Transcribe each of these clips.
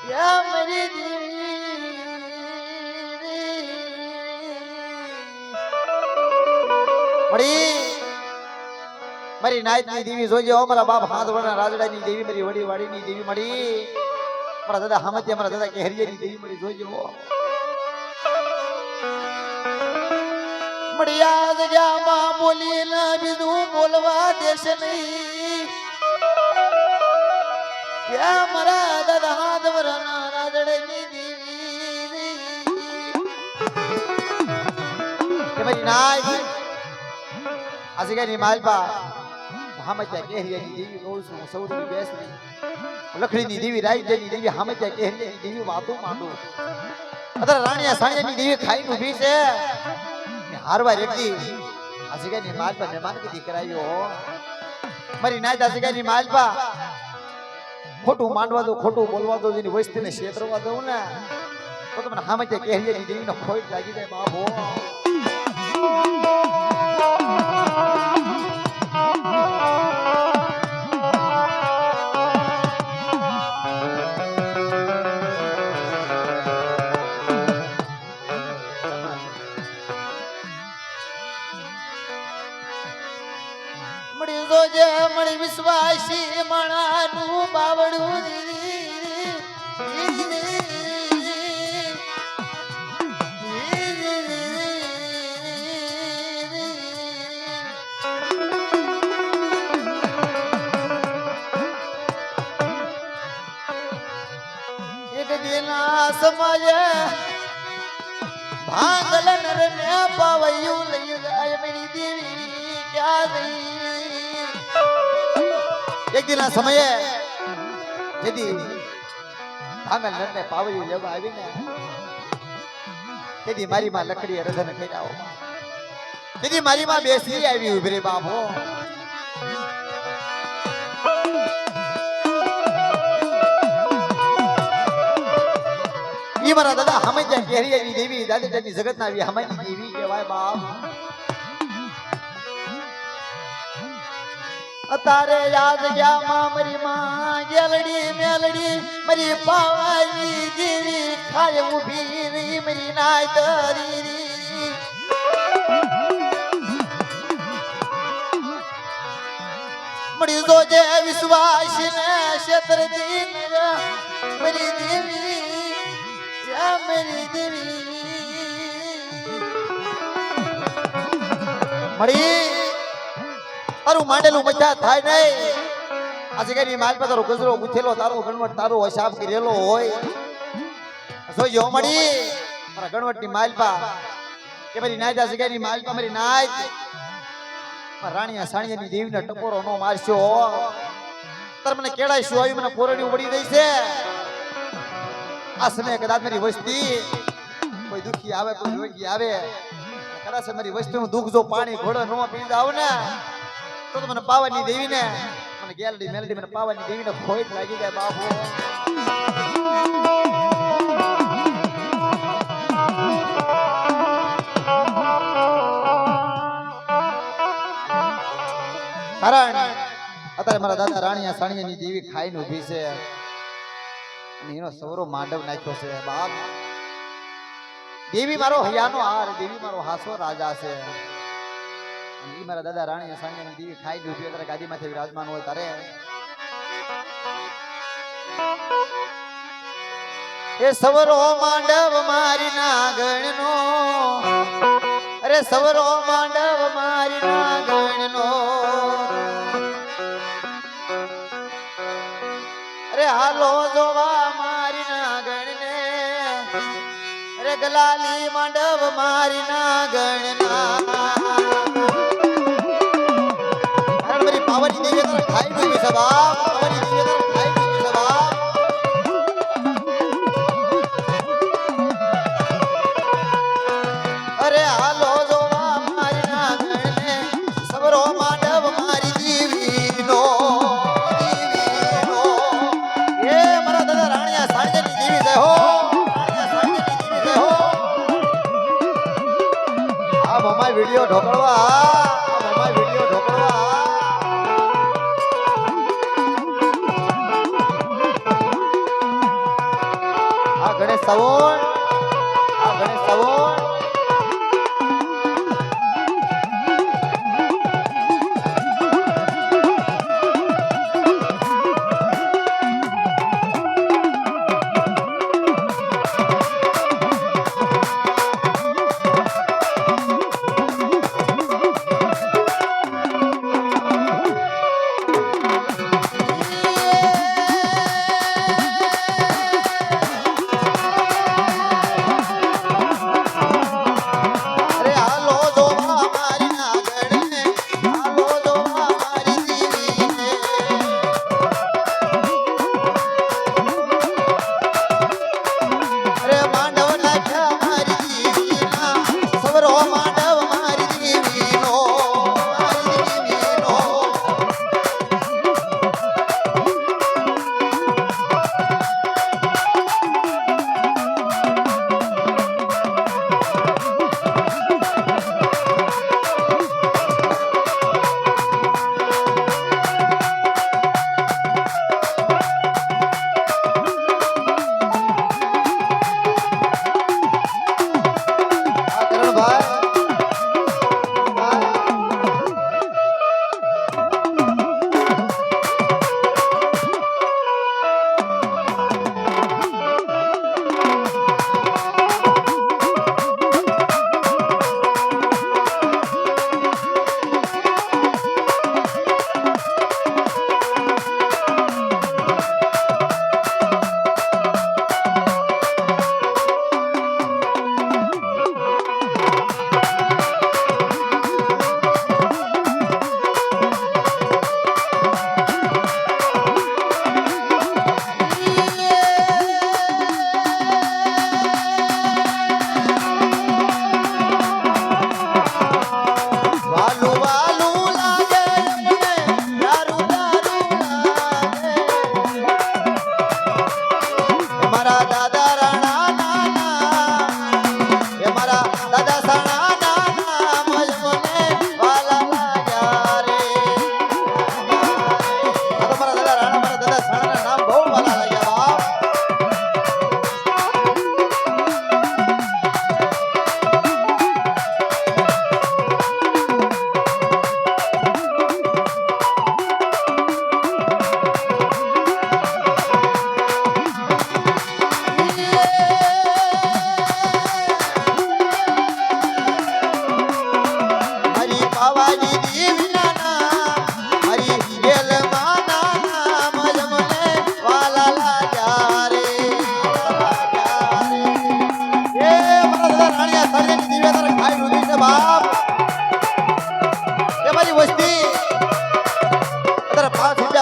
યા મારી દેવી મળી મારી નાયતની દેવી જોજો મારા બાપ હાથવડા રાજડાની દેવી મારી વડી વાડીની દેવી મળી મારા દાદા હામત્યા મારા દાદા કેહરિયાની દેવી મળી જોજો મળ્યા જગ્યામાં બોલી ના બીજું બોલવા દેશે નહીં યા મારા દાદા હાથવડા રાજડાની દેવી કે મારી નાય આજે કઈ માલપા હામત્યા કેહરિયાની દેવી કહું છું સૌની બેસની લખડીની દેવી રાઈજની દેવી હામત્યા કેહરિયાની દેવી વાતું માંડું અત્યારે રાણીયા સાણિયાની દેવી ખાઈને ઊભી છે હારવા રેતી આજે કઈ માલપા મહેમાન કીધી કરાયો મારી નાય આજે કઈ માલપા ખોટું માંડવા દો ખોટું બોલવા દો જેની વસ્તીને છેતરવા દઉં ને તો તમને હામત્યા કેહરિયાની દેવીનો ખોટ લાગી જાય બાપો મળી વિશ્વાસી મણાનું બાવડું એક દિના સમયે ભાંગલ નર ને પાવયું લઈ જાય મારી દેવી ક્યાં ગઈ એક દિન સમયે જેદી ભાંગલ નરને પાવયું લેવા આવીને તેદી મારી માં લકડીએ રધન કર્યા તેદી મારી માં બેસી આવી ઉભી રે બાપો ઈ મારા દાદા હામત્યા કેહરિયાની દેવી દાદાની જગતના આવી હામની દેવી કહેવાય બાપ તારે યાદ ગયા માં મારી માં ગેલડી મેલડી મારી પાવાની દેવી ખાય ઉભી રી મારી નાય તરી મળી જોજે વિશ્વાસી ને ક્ષેત્ર દીન મારી દેવી યા મારી દેવી મળી તારું માંડેલું મજા થાય નહીં આજે કઈ માલ પર તારો ગજરો ગુથેલો તારો ગણવટ તારો હિસાબ કરેલો હોય જોઈજો મળી મારા ગણવટ ની માલપા કે મારી નાયત આજે કઈ માલપા મારી નાયત રાણીયા સાણિયાની દેવીને ટકોરો નો મારશો તાર મને કેળાઈશું આવી મને પોરડી ઉડી દઈ છે આ સમયે કદાચ મારી વસ્તી કોઈ દુખી આવે કોઈ રોગી આવે કદાચ મારી વસ્તીનું દુઃખ જો પાણી ઘોડો નો પી જાવ ને તો મને પાવાની દેવીને મને ગેલડી મેલડી મને પાવાની દેવીને ખોટ લાગી જાય બાપો કારણ અત્યારે મારા દાદા રાણીયા સાણિયાની દેવી ખાઈને ઊભી છે અને એનો સવરો માંડવ નાખ્યો છે બાપ દેવી મારો હૈયાનો હાર દેવી મારો હાસો રાજા છે ઈ મારા દાદા રાણીયા સાણિયાની દેવી ખાઈ ડૂબી ત્યારે ગાદીમાંથી વિરાજમાન હોય તારે એ સવરો માંડવ મારી નાગણનો અરે સવરો માંડવ મારી નાગણનો અરે હાલો જોવા મારી નાગણને અરે ગલાલી માંડવ મારી નાગણના પાવાની દેવી તારા ખાઈ ડૂબી છે બાપ પાવાની દેવી તારા ખાઈ ડૂબી છે બાપ અરે હાલો જોવા મારી નાગણને સવરો માંડવ મારી દેવીનો એ મારા દાદા રાણીયા સાણિયાની દેવી જય હો રાણીયા સાણિયાની દેવી જય હો આ મમ્મા વિડિયો ઢોકળવા આ મમ્મા વિડિયો ઢોકળવા ગણેશ સવોણ આ ગણેશ સવોણ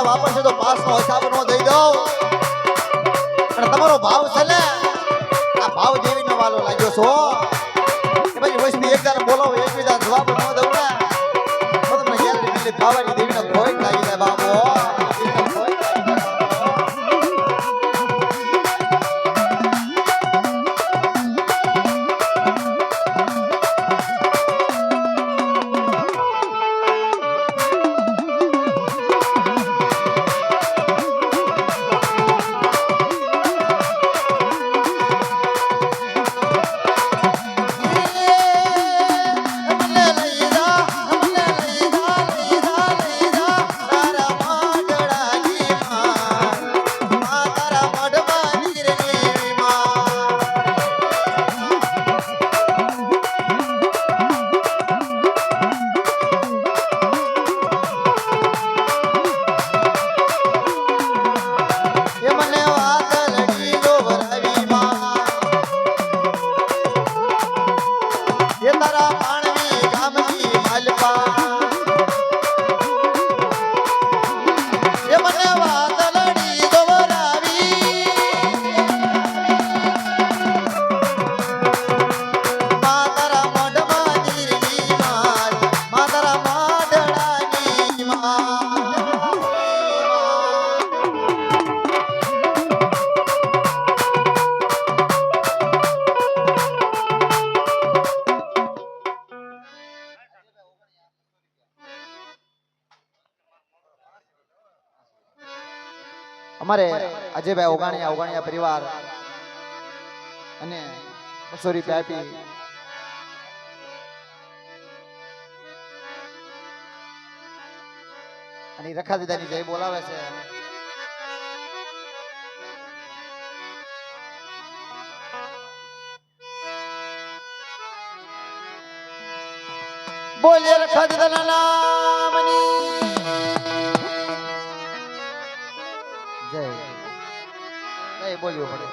વાપરશે તો પાસ નો હિસાબ નો દઈ દઉં અને તમારો ભાવ છે ને આ ભાવ દેવી નો વાલો લાગ્યો છો કે ભાઈ વસ્તી એકદાર બોલાવો એકબીજા જવાબ ન દઉં ને તો તમને ગેરંટી મિલી પાવાની દેવી નો કોઈ લાગી જાય બાબો અમારે અજયભાઈ ઓગાણિયા પરિવાર અને 200 રૂપિયા આપી અને રખા દીદાની જય બોલાવે છે. બોલે રખા દીદાના નામની જય જય બોલ્યો પડે.